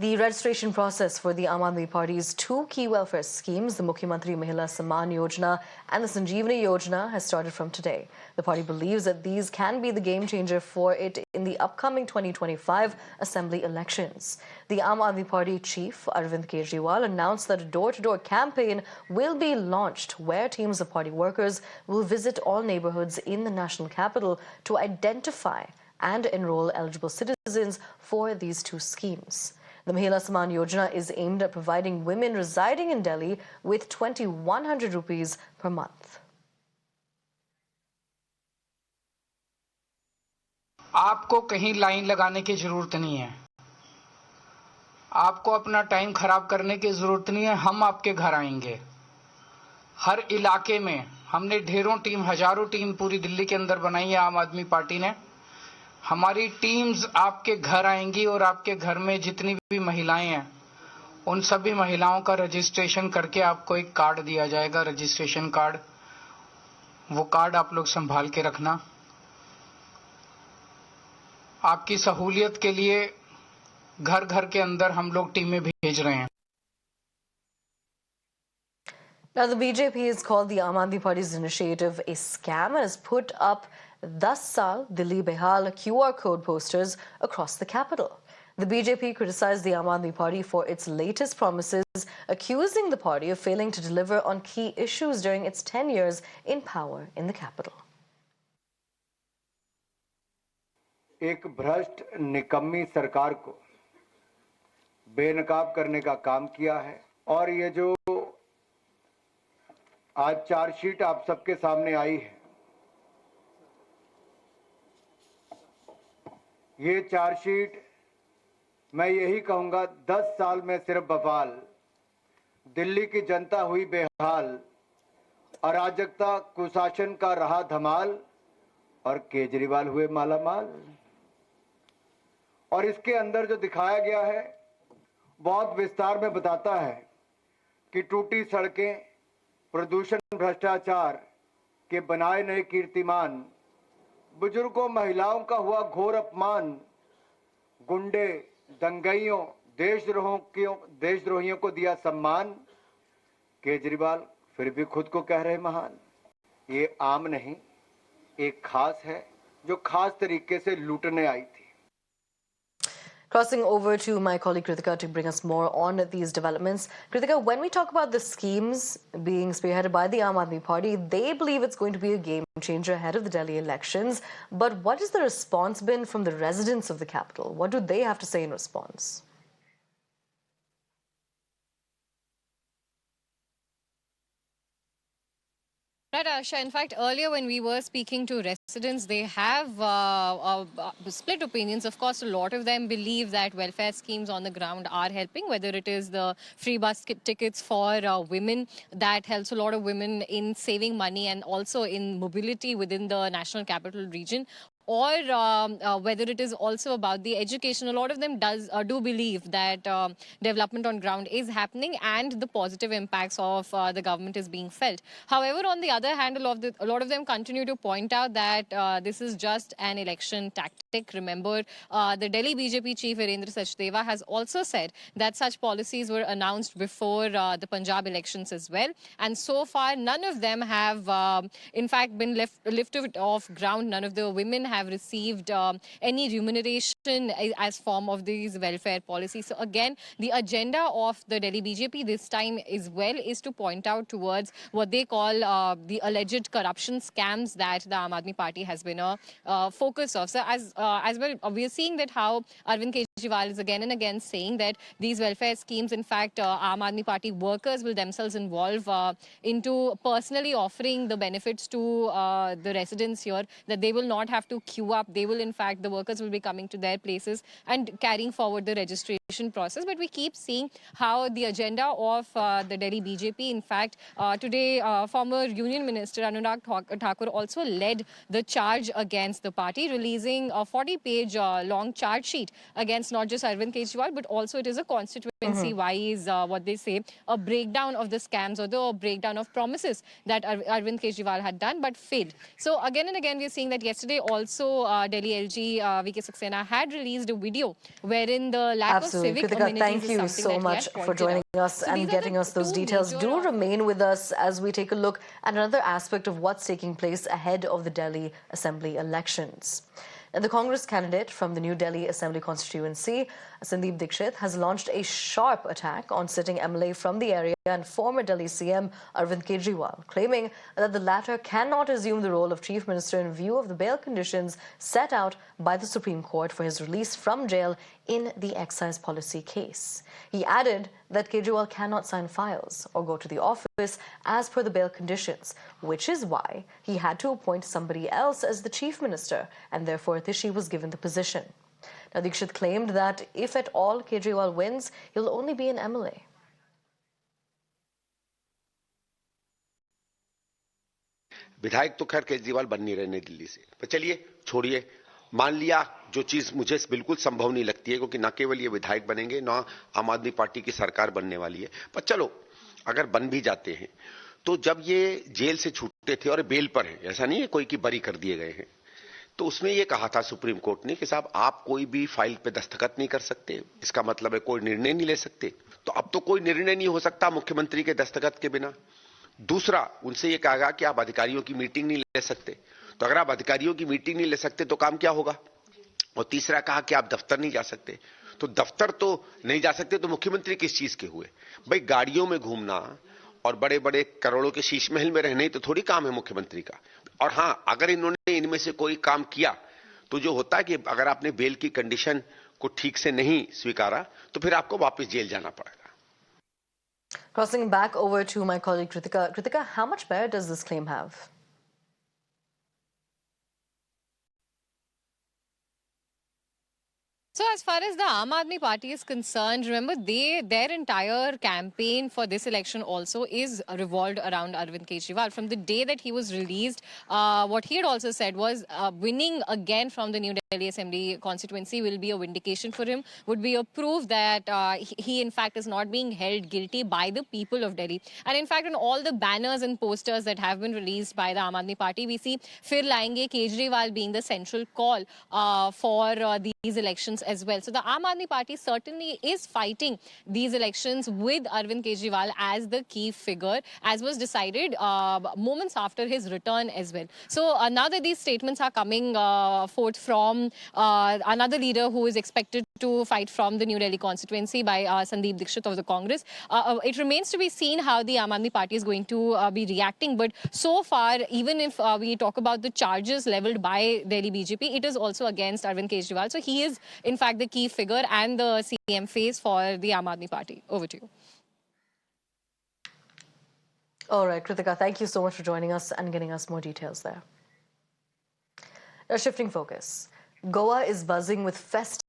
The registration process for the Aam Aadmi Party's two key welfare schemes, the Mukhyamantri Mahila Samman Yojana and the Sanjeevani Yojana, has started from today. The party believes that these can be the game changer for it in the upcoming 2025 Assembly elections. The Aam Aadmi Party chief, Arvind Kejriwal, announced that a door-to-door campaign will be launched where teams of party workers will visit all neighborhoods in the national capital to identify and enroll eligible citizens for these two schemes. The Mahila Samman Yojana is aimed at providing women residing in Delhi with 2,100 rupees per month. आपको कहीं line लगाने की जरूरत नहीं है, आपको अपना time खराब करने की जरूरत नहीं है। हम आपके घर आएंगे। हर इलाके में हमने ढेरों टीम, हजारों टीम पूरी दिल्ली के अंदर बनाई है आम आदमी पार्टी ने। हमारी टीम्स आपके घर आएंगी और आपके घर में जितनी भी महिलाएं हैं उन सभी महिलाओं का रजिस्ट्रेशन करके आपको एक कार्ड दिया जाएगा, रजिस्ट्रेशन कार्ड। वो कार्ड आप लोग संभाल के रखना। आपकी सहूलियत के लिए घर घर के अंदर हम लोग टीमें भेज रहे हैं। Now, the BJP has called the Aam Aadmi Party's initiative a scam and has put up 10 Saal Delhi Behal QR code posters across the capital. The BJP criticized the Aam Aadmi Party for its latest promises, accusing the party of failing to deliver on key issues during its 10 years in power in the capital. एक भ्रष्ट निकम्मी सरकार को बेनकाब करने का काम किया है और ये जो आज चार्जशीट आप सबके सामने आई है, ये चार्जशीट मैं यही कहूंगा 10 साल में सिर्फ बवाल, दिल्ली की जनता हुई बेहाल, अराजकता कुशासन का रहा धमाल और केजरीवाल हुए मालामाल। और इसके अंदर जो दिखाया गया है बहुत विस्तार में बताता है कि टूटी सड़कें, प्रदूषण, भ्रष्टाचार के बनाए नए कीर्तिमान, बुजुर्गों महिलाओं का हुआ घोर अपमान, गुंडे दंगइयों देशद्रोहियों को दिया सम्मान। केजरीवाल फिर भी खुद को कह रहे महान। ये आम नहीं, एक खास है जो खास तरीके से लूटने आई थी। Crossing over to my colleague Kritika to bring us more on these developments. Kritika, when we talk about the schemes being spearheaded by the Aam Aadmi Party, they believe it's going to be a game changer ahead of the Delhi elections. But what has the response been from the residents of the capital? What do they have to say in response? Right, Asha. In fact, earlier when we were speaking to residents, they have split opinions. Of course, a lot of them believe that welfare schemes on the ground are helping, whether it is the free bus tickets for women, that helps a lot of women in saving money and also in mobility within the national capital region, or whether it is also about the education. A lot of them do believe that development on ground is happening and the positive impacts of the government is being felt. However, on the other hand, a lot of them continue to point out that this is just an election tactic. Remember, the Delhi BJP chief Virendra Sachdeva has also said that such policies were announced before the Punjab elections as well. And so far, none of them have, in fact, been lifted off ground. None of the women have received any remuneration as form of these welfare policies. So again, the agenda of the Delhi BJP this time as well is to point out towards what they call the alleged corruption scams that the Aam Aadmi Party has been a focus of. So as well, we are seeing that how Arvind Kejriwal is again and again saying that these welfare schemes, in fact, Aam Aadmi Party workers will themselves involve into personally offering the benefits to the residents here, that they will not have to queue up. They will, in fact, the workers will be coming to their places and carrying forward the registration process. But we keep seeing how the agenda of the Delhi BJP, in fact, today former Union Minister Anurag Thakur also led the charge against the party, releasing a 40-page long charge sheet against not just Arvind Kejriwal, but also it is a constituency-wise, what they say, a breakdown of the scams or the breakdown of promises that Arvind Kejriwal had done but failed. So again and again, we are seeing that yesterday also Delhi LG V.K. Saxena had released a video wherein the lack of Absolutely. civic Kritika, amenities thank is you something so that he much had for pointed joining out. us So and these are getting the us those two details. major, Do remain with us as we take a look at another aspect of what's taking place ahead of the Delhi Assembly elections. And the Congress candidate from the New Delhi Assembly constituency, Sandeep Dikshit, has launched a sharp attack on sitting MLA from the area and former Delhi CM Arvind Kejriwal, claiming that the latter cannot assume the role of chief minister in view of the bail conditions set out by the Supreme Court for his release from jail in the excise policy case. He added that Kejriwal cannot sign files or go to the office as per the bail conditions, which is why he had to appoint somebody else as the chief minister, and therefore Rishi was given the position. Now, Dikshit claimed that if at all Kejriwal wins, he'll only be an MLA. विधायक तो खैर केजरीवाल बन नहीं रहे नई दिल्ली से, पर चलिए छोड़िए, मान लिया जो चीज मुझे बिल्कुल संभव नहीं लगती है, क्योंकि न केवल ये विधायक बनेंगे, न आम आदमी पार्टी की सरकार बनने वाली है, पर चलो अगर बन भी जाते हैं तो जब ये जेल से छूटे थे और बेल पर हैं, ऐसा नहीं है कोई की बरी कर दिए गए हैं, तो उसमें ये कहा था सुप्रीम कोर्ट ने कि साहब आप कोई भी फाइल पे दस्तखत नहीं कर सकते, इसका मतलब है कोई निर्णय नहीं ले सकते। तो अब तो कोई निर्णय नहीं हो सकता मुख्यमंत्री के दस्तखत के बिना। दूसरा, उनसे ये कहा गया कि आप अधिकारियों की मीटिंग नहीं ले सकते, तो अगर आप अधिकारियों की मीटिंग नहीं ले सकते तो काम क्या होगा। और तीसरा कहा कि आप दफ्तर नहीं जा सकते, तो दफ्तर तो नहीं जा सकते तो मुख्यमंत्री किस चीज के हुए। भाई गाड़ियों में घूमना और बड़े बड़े करोड़ों के शीश महल में रहने तो थोड़ी काम है मुख्यमंत्री का। और हां, अगर इन्होंने इनमें से कोई काम किया तो जो होता है कि अगर आपने बेल की कंडीशन को ठीक से नहीं स्वीकारा तो फिर आपको वापस जेल जाना पड़ेगा। Crossing back over to my colleague Kritika. Kritika, how much merit does this claim have? So as far as the Aam Aadmi Party is concerned, remember their entire campaign for this election also is revolved around Arvind Kejriwal. From the day that he was released, what he had also said was winning again from the New Delhi Assembly constituency will be a vindication for him, would be a proof that he in fact is not being held guilty by the people of Delhi. And in fact, in all the banners and posters that have been released by the Aam Aadmi Party, we see Fir Layenge Kejriwal being the central call for these elections as well. So the Aam Aadmi Party certainly is fighting these elections with Arvind Kejriwal as the key figure, as was decided moments after his return as well. So now that these statements are coming forth from another leader who is expected to fight from the New Delhi constituency by Sandeep Dikshit of the Congress, it remains to be seen how the Aam Aadmi Party is going to be reacting. But so far, even if we talk about the charges leveled by Delhi BJP, it is also against Arvind Kejriwal. So he is, in fact, the key figure and the CM face for the Aam Aadmi Party. Over to you. All right, Kritika, thank you so much for joining us and getting us more details there. Now, shifting focus, Goa is buzzing with festive